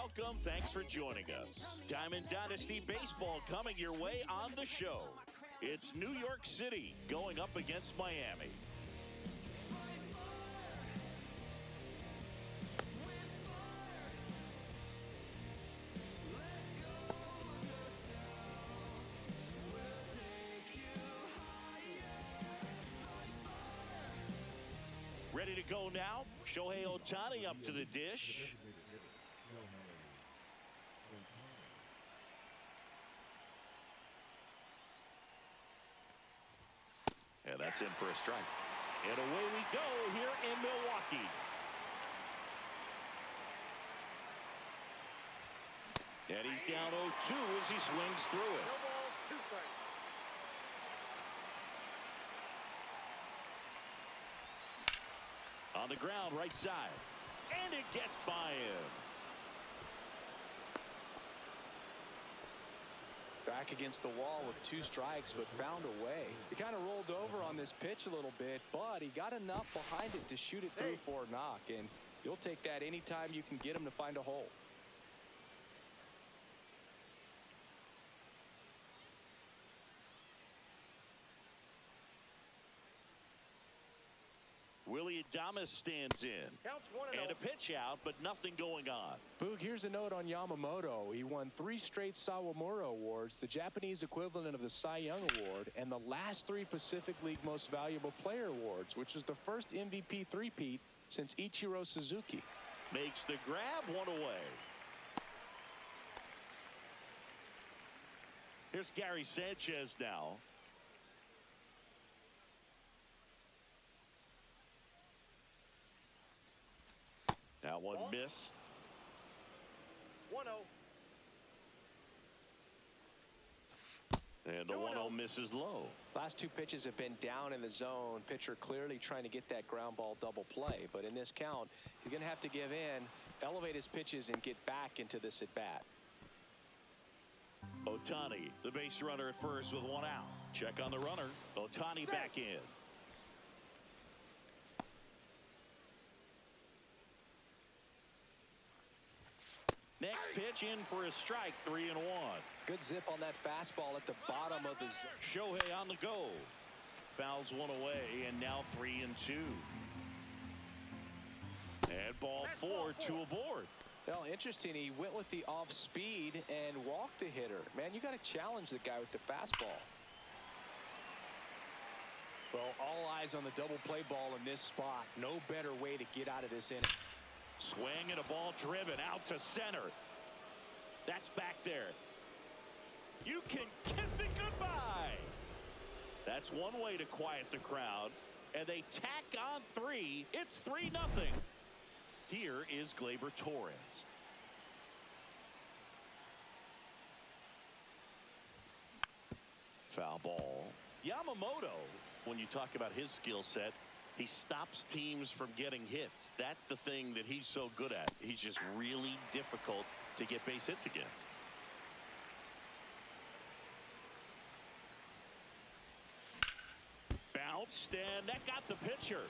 welcome. Thanks for joining us. Diamond Dynasty Baseball coming your way on the show. It's New York City going up against Miami. Ready to go now. Shohei Ohtani up to the dish. And that's in for a strike. And away we go here in Milwaukee. And he's down 0-2 as he swings through it. No ball, 2 strikes. On the ground, right side. And it gets by him. Back against the wall with 2 strikes, but found a way. He kind of rolled over on this pitch a little bit, but he got enough behind it to shoot it through for a knock. And you'll take that anytime you can get him to find a hole. Willie Adames stands in. Counts 1-0. And a pitch out, but nothing going on. Boog, here's a note on Yamamoto. He won 3 straight Sawamura Awards, the Japanese equivalent of the Cy Young Award, and the last 3 Pacific League Most Valuable Player Awards, which is the first MVP three-peat since Ichiro Suzuki. Makes the grab, 1 away. Here's Gary Sanchez now. That one missed. 1-0. And the 1-0 misses low. Last 2 pitches have been down in the zone. Pitcher clearly trying to get that ground ball double play. But in this count, he's going to have to give in, elevate his pitches, and get back into this at bat. Ohtani, the base runner at first with 1 out. Check on the runner. Ohtani back in. Next pitch in for a strike, 3-1. Good zip on that fastball at the bottom of the zone. Shohei on the go. Fouls 1 away, and now 3-2. And ball 4, 2 aboard. Well, interesting. He went with the off speed and walked the hitter. Man, you got to challenge the guy with the fastball. Well, all eyes on the double play ball in this spot. No better way to get out of this inning. Swing and a ball driven out to center. That's back there. You can kiss it goodbye. That's one way to quiet the crowd. And they tack on 3. It's 3-0. Here is Gleyber Torres. Foul ball. Yamamoto, when you talk about his skill set, he stops teams from getting hits. That's the thing that he's so good at. He's just really difficult to get base hits against. Bounced, and that got the pitcher.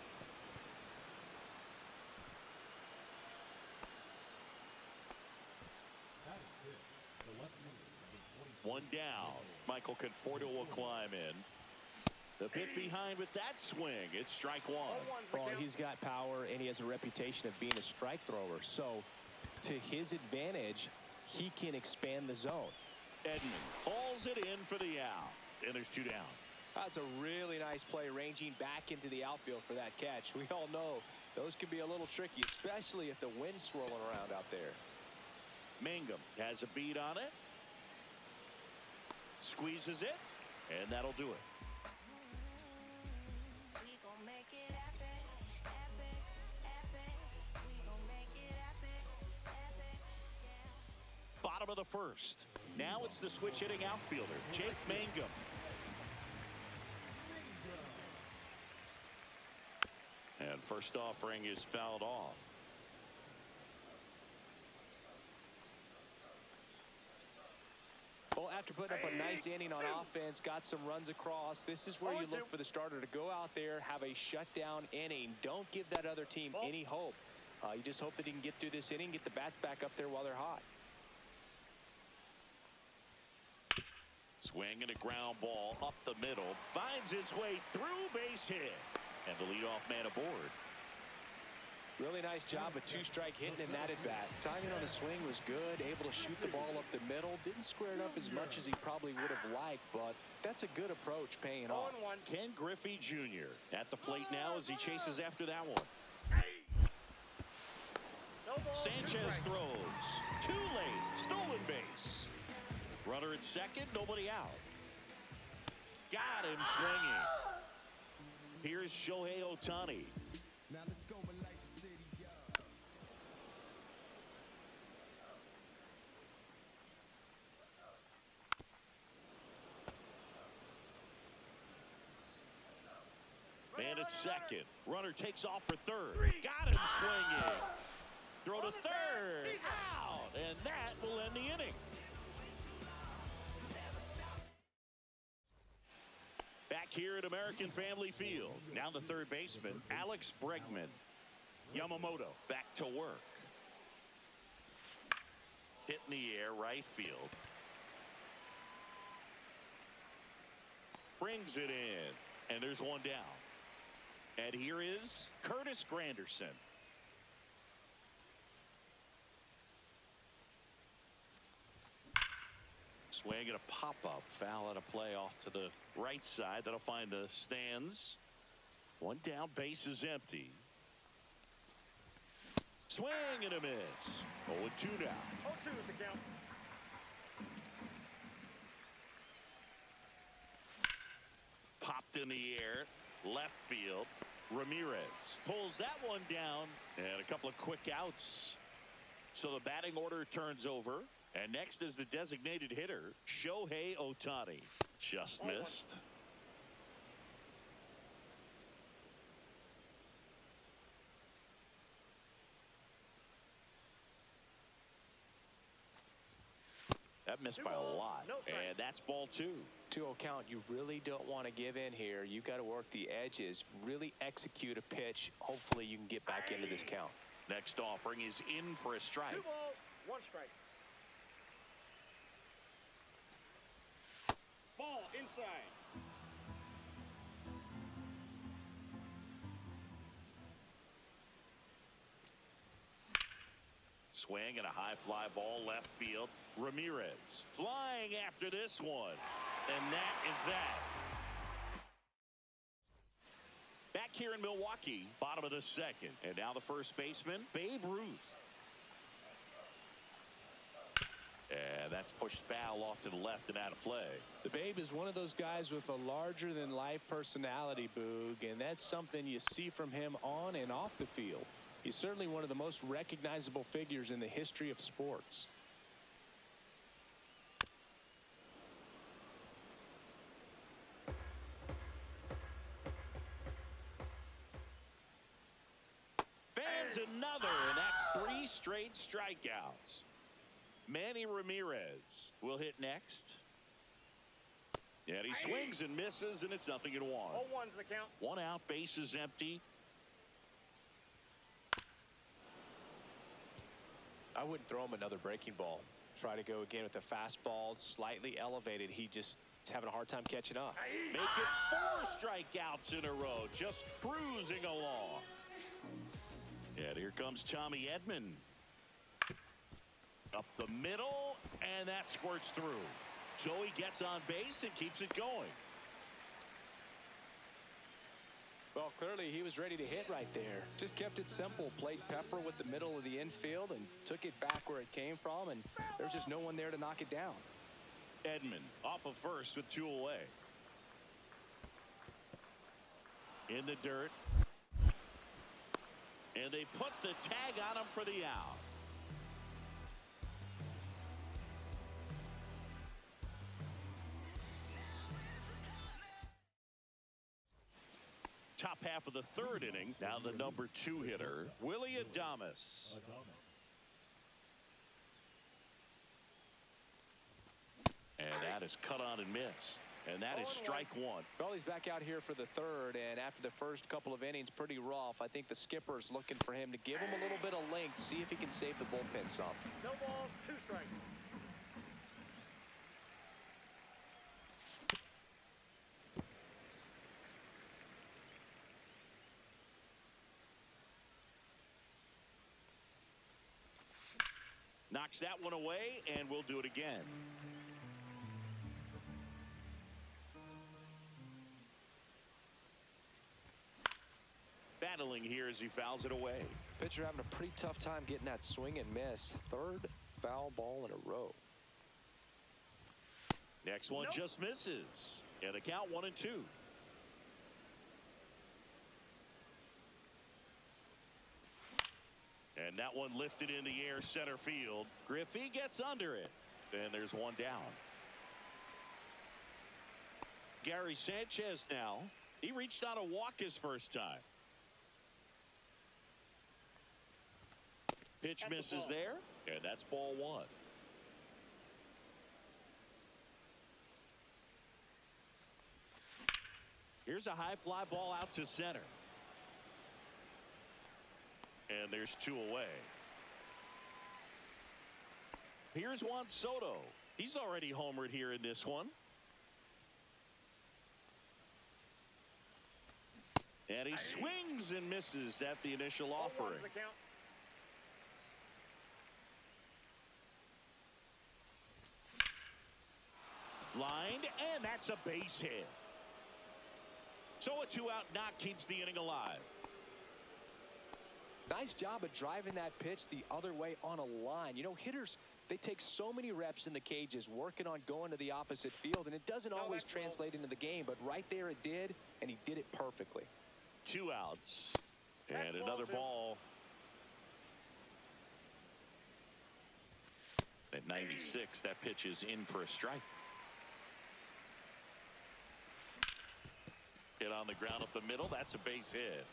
One down. Michael Conforto will climb in. The pit behind with that swing. It's strike 1. Well, he's got power, and he has a reputation of being a strike thrower. So, to his advantage, he can expand the zone. Edman hauls it in for the out. And there's 2 down. That's a really nice play, ranging back into the outfield for that catch. We all know those can be a little tricky, especially if the wind's swirling around out there. Mangum has a beat on it. Squeezes it. And that'll do it. Bottom of the first. Now it's the switch hitting outfielder, Jake Mangum. And first offering is fouled off. Well, after putting up a nice inning on offense, got some runs across, this is where you look for the starter to go out there, have a shutdown inning. Don't give that other team any hope You just hope that he can get through this inning, get the bats back up there while they're hot. Swing and a ground ball up the middle. Finds its way through, base hit. And the leadoff man aboard. Really nice job of two-strike hitting in that at-bat. Timing on the swing was good, able to shoot the ball up the middle. Didn't square it up as much as he probably would have liked, but that's a good approach paying off. Ken Griffey Jr. at the plate now as he chases after that one. Sanchez throws. Too late. Stolen base. Runner at second, nobody out. Got him swinging. Here's Shohei Ohtani. Now let's go and light the city up. Man at second. Runner takes off for third. Got him swinging. Throw to third. Out. And that will end the inning. Back here at American Family Field. Now the third baseman, Alex Bregman. Yamamoto back to work. Hit in the air, right field. Brings it in. And there's one down. And here is Curtis Granderson. Swing and a pop-up. Foul out of play off to the right side. That'll find the stands. One down, base is empty. Swing and a miss. 0-2 now. 0-2 is the count. Popped in the air. Left field. Ramirez pulls that one down. And a couple of quick outs. So the batting order turns over. And next is the designated hitter, Shohei Ohtani. Just missed. That missed by a lot. And that's ball two. 2-0 count. You really don't want to give in here. You've got to work the edges, really execute a pitch. Hopefully you can get back into this count. Next offering is in for a strike. 2 balls, 1 strike. Ball inside. Swing and a high fly ball left field. Ramirez flying after this one. And that is that. Back here in Milwaukee, bottom of the second. And now the first baseman, Babe Ruth. And that's pushed foul off to the left and out of play. The Babe is one of those guys with a larger-than-life personality, Boog, and that's something you see from him on and off the field. He's certainly one of the most recognizable figures in the history of sports. Fans another, and that's 3 straight strikeouts. Manny Ramirez will hit next. And he swings and misses, and it's 0-1. 0-1's the count. 1 out, base is empty. I wouldn't throw him another breaking ball. Try to go again with the fastball, slightly elevated. He just is having a hard time catching up. Make it 4 strikeouts in a row, just cruising along. And here comes Tommy Edman. Up the middle, and that squirts through. So he gets on base and keeps it going. Well, clearly he was ready to hit right there. Just kept it simple. Played pepper with the middle of the infield and took it back where it came from, and there was just no one there to knock it down. Edman off of first with 2 away. In the dirt. And they put the tag on him for the out. Top half of the 3rd inning. Now the number 2 hitter, Willie Adames. And that is cut on and missed. And that is strike one. Well, he's back out here for the third, and after the first couple of innings, pretty rough. I think the skipper's looking for him to give him a little bit of length, see if he can save the bullpen some. No balls, 2 strikes. Knocks that one away, and we'll do it again. Battling here as he fouls it away. Pitcher having a pretty tough time getting that swing and miss. Third foul ball in a row. Next one just misses. And the count 1-2. And that one lifted in the air center field. Griffey gets under it. And there's one down. Gary Sanchez now. He reached on a walk his first time. Pitch misses there. And that's ball one. Here's a high fly ball out to center. And there's 2 away. Here's Juan Soto. He's already homered here in this one. And he swings and misses at the initial offering. Lined, and that's a base hit. So a 2-out knock keeps the inning alive. Nice job of driving that pitch the other way on a line. You know, hitters, they take so many reps in the cages working on going to the opposite field, and it doesn't always translate into the game, but right there it did, and he did it perfectly. 2 outs. And another ball. At 96, that pitch is in for a strike. Hit on the ground up the middle. That's a base hit.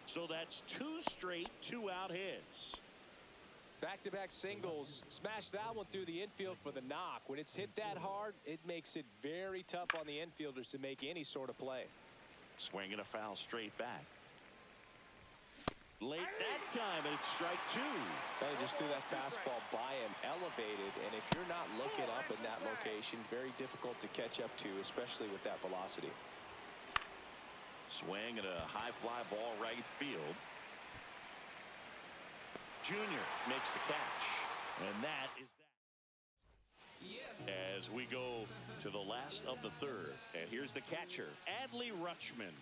So that's 2 straight 2-out hits. Back-to-back singles. Smash that one through the infield for the knock. When it's hit that hard, it makes it very tough on the infielders to make any sort of play. Swinging a foul straight back. Late that time, and it's strike 2. They just threw that fastball by him, elevated, and if you're not looking up in that location, very difficult to catch up to, especially with that velocity. Swing and a high fly ball right field. Junior makes the catch, and that is that. As we go to the last of the third, and here's the catcher, Adley Rutschman.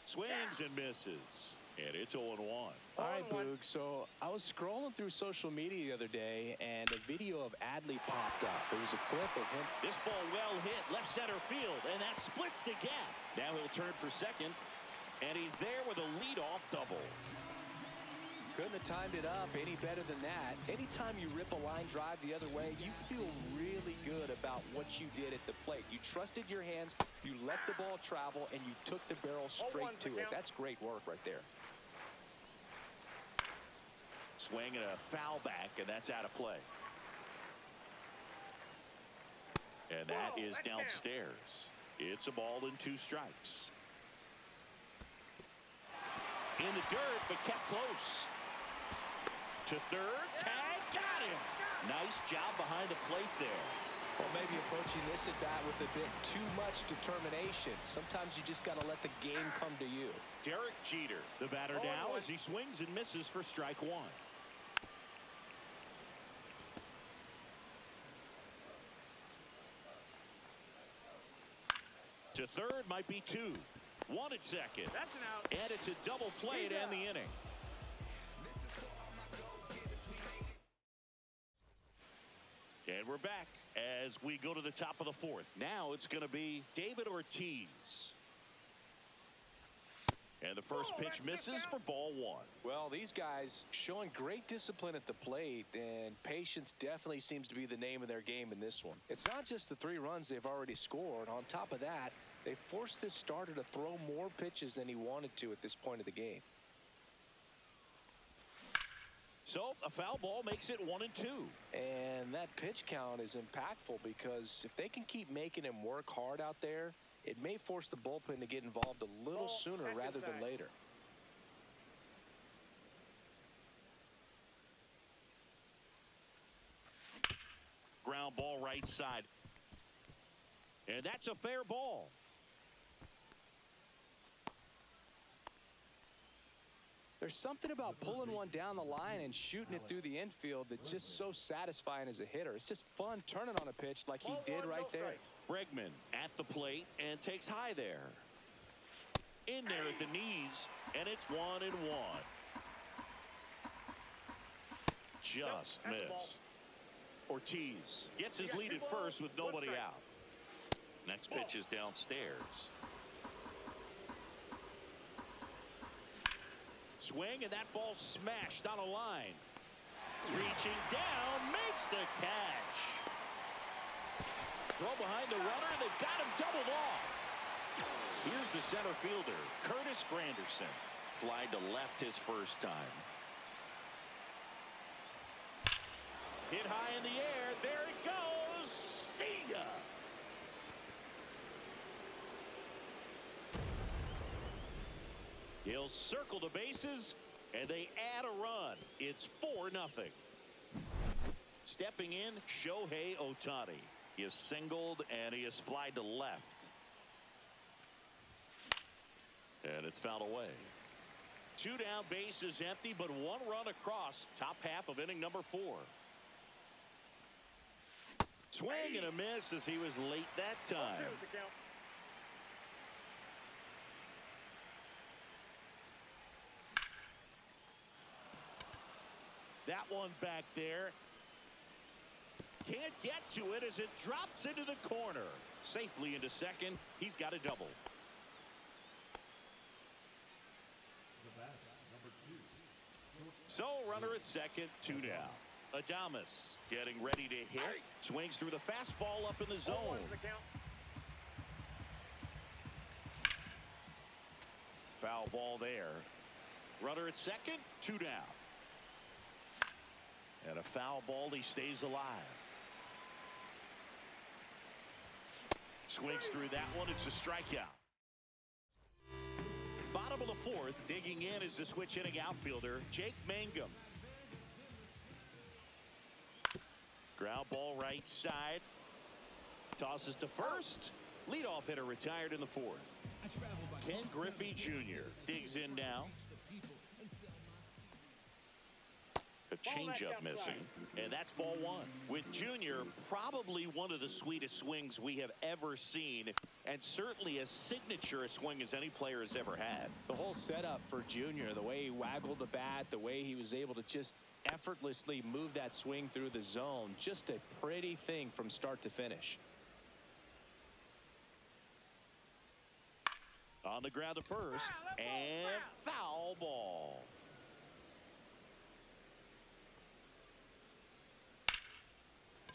Swings and misses, and it's 0-1. All right, Boog, so I was scrolling through social media the other day, and a video of Adley popped up. There was a clip of him. This ball well hit left center field, and that splits the gap. Now he'll turn for second, and he's there with a leadoff double. Couldn't have timed it up any better than that. Anytime you rip a line drive the other way, you feel really good about what you did at the plate. You trusted your hands, you let the ball travel, and you took the barrel straight to it. That's great work right there. Swing and a foul back, and that's out of play. And that is downstairs. It's a ball and 2 strikes. In the dirt, but kept close. To third, tag, got him. Nice job behind the plate there. Well, maybe approaching this at bat with a bit too much determination. Sometimes you just got to let the game come to you. Derek Jeter, the batter now, as he swings and misses for strike 1. To third might be 2. 1 at second. That's an out. And it's a double play to end the inning. And we're back as we go to the top of the 4th. Now it's going to be David Ortiz. And the first pitch misses for ball 1. Well, these guys showing great discipline at the plate, and patience definitely seems to be the name of their game in this one. It's not just the 3 runs they've already scored. On top of that, they forced this starter to throw more pitches than he wanted to at this point of the game. So a foul ball makes it 1-2. And that pitch count is impactful because if they can keep making him work hard out there, it may force the bullpen to get involved a little sooner rather than later. Ground ball right side. And that's a fair ball. There's something about pulling one down the line and shooting it through the infield that's just so satisfying as a hitter. It's just fun turning on a pitch like he did right there. Bregman at the plate and takes high there. In there at the knees, and it's 1-1. Just missed. Ortiz gets his lead at first with nobody out. Next pitch is downstairs. Swing, and that ball smashed on a line. Reaching down, makes the catch. Throw behind the runner, and they've got him doubled off. Here's the center fielder, Curtis Granderson. Fly to left his first time. Hit high in the air. There it goes. See ya. He'll circle the bases, and they add a run. It's 4-0. Stepping in, Shohei Ohtani. He is singled, and he is flied to left. And it's fouled away. 2 down, bases empty, but 1 run across. Top half of inning number 4. Swing and a miss as he was late that time. That one back there. Can't get to it as it drops into the corner. Safely into second. He's got a double. So runner at second, 2 down. Adames getting ready to hit. Swings through the fastball up in the zone. Foul ball there. Runner at second, 2 down. And a foul ball, he stays alive. Swings through that one, it's a strikeout. Bottom of the 4th, digging in is the switch hitting outfielder, Jake Mangum. Ground ball right side. Tosses to first. Leadoff hitter retired in the 4th. Ken Griffey Jr. digs in now. A changeup missing, and that's ball 1. With Junior, probably one of the sweetest swings we have ever seen, and certainly as signature a swing as any player has ever had. The whole setup for Junior, the way he waggled the bat, the way he was able to just effortlessly move that swing through the zone, just a pretty thing from start to finish. On the ground to first, and foul ball.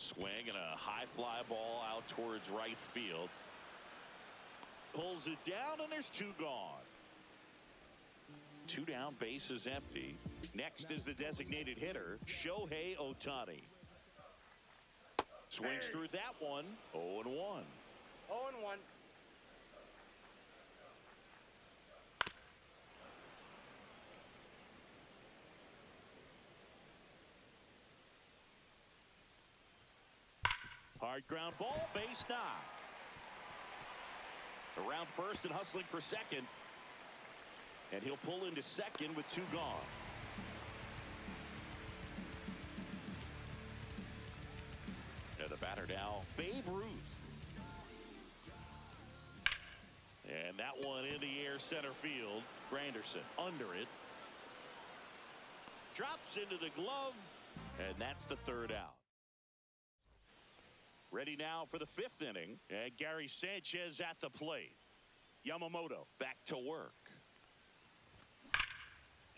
Swing and a high fly ball out towards right field. Pulls it down, and there's 2 gone. 2 down, bases empty. Next is the designated hitter, Shohei Ohtani. Swings through that one, 0-1. 0-1. Hard ground ball, base knock. Around first and hustling for second. And he'll pull into second with 2 gone. And the batter now, Babe Ruth. And that one in the air center field. Granderson under it. Drops into the glove. And that's the 3rd out. Ready now for the 5th inning. And Gary Sanchez at the plate. Yamamoto back to work.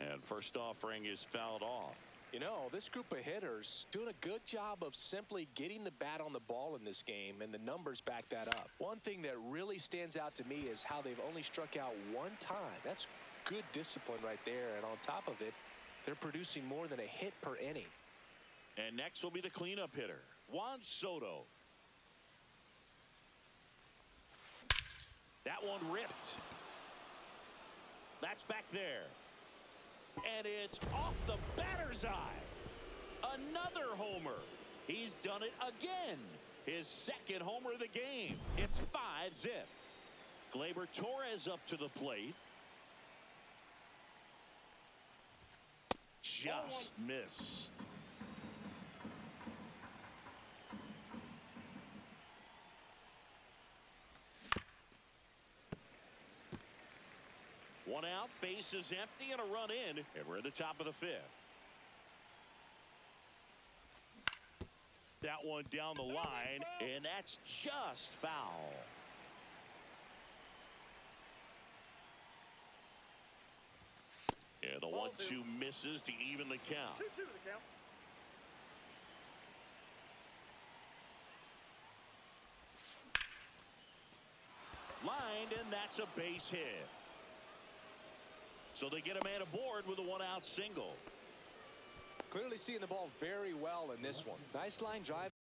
And first offering is fouled off. You know, this group of hitters doing a good job of simply getting the bat on the ball in this game, and the numbers back that up. One thing that really stands out to me is how they've only struck out 1 time. That's good discipline right there. And on top of it, They're producing more than a hit per inning. And next will be the cleanup hitter, Soto. That one ripped. That's back there. And it's off the batter's eye. Another homer. He's done it again. His second homer of the game. It's 5-0. Gleyber Torres up to the plate. Just missed. One out, base is empty, and a run in, and we're at the top of the 5th. That one down the line, and that's just foul. And the 1-2 misses to even the count. 2-2 the count. Lined, and that's a base hit. So they get a man aboard with a 1-out single. Clearly seeing the ball very well in this one. Nice line drive